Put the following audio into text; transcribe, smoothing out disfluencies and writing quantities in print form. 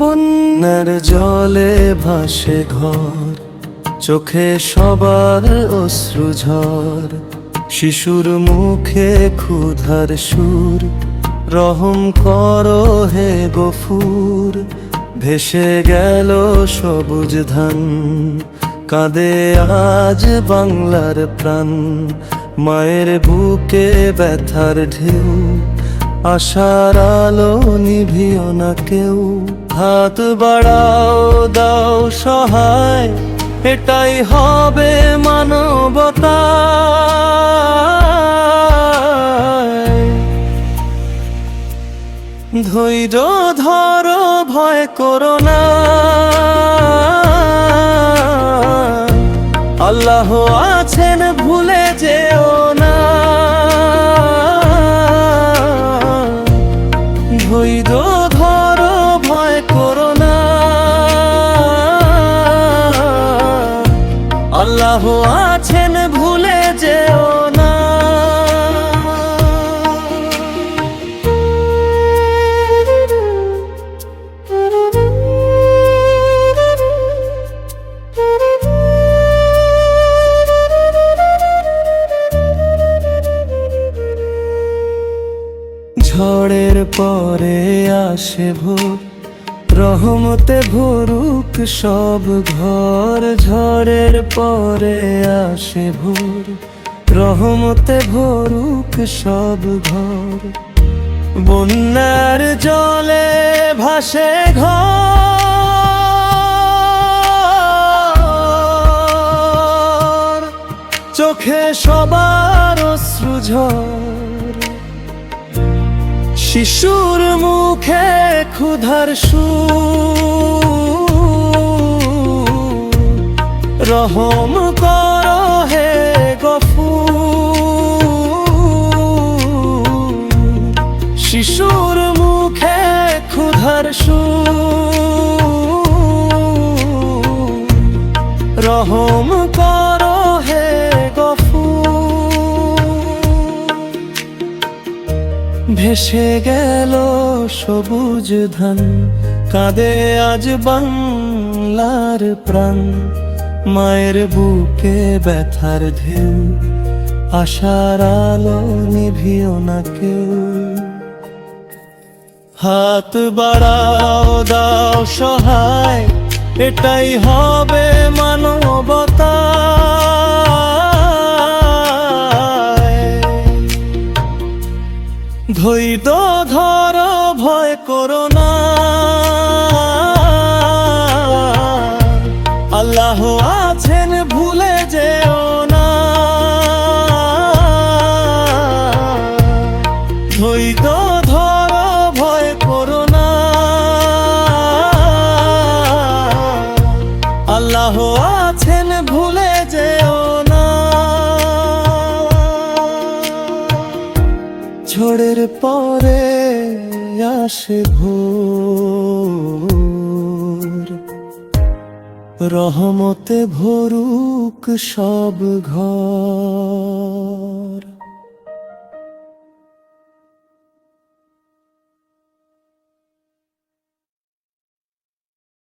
বন্যার জলে ভাসে ঘর, চোখে সবার অশ্রু ঝড়। শিশুর মুখে ক্ষুধার সুর, রহম করো হে গফুর। ভেসে গেল সবুজ ধান, কাঁদে আজ বাংলার প্রাণ। মায়ের বুকে ব্যথার ঢেউ, আশার আলো নিভিও না কেউ। হাত বাড়াও, দাও সহায়, এটাই হবে মানবতা। ধৈর্য ধরো, ভয় করো না, আল্লাহ আছেন, ভুলে যেও না। ধৈর্য ধরো, ভয় করো না, আল্লাহ আছেন, ভুলে যেও না। ঝড়ের পরে আসে ভোর, রহমতে ভরুক সব ঘর। ঝড়ের পরে আসে ভোর, রহমতে ভরুক সব ঘর। বন্যার জলে ভাসে ঘর, চোখে সবার অশ্রু ঝড়। শিশুর মুখে ক্ষুধার সুর, রহম করো হে গফুর। শিশুর মুখে ক্ষুধার সুর, রহম করো হে গফুর। ভেসে গেল সবুজ ধান, কাঁদে আজ বাংলার প্রাণ। মায়ের বুকে ব্যথার ঢেউ, আশার আলো নিভিও না কেউ। হাত বাড়াও, দাও সহায়, এটাই হবে মানবতা। ধৈর্য ধরো, ভয় করো না, আল্লাহ আছেন, ভুলে যেও না। ধৈর্য ধরো, ভয় করো না, আল্লাহ আছেন, ভুলে যেও না। ঝড়ের পরে আসে ভোর, রহমতে ভরুক সব ঘর।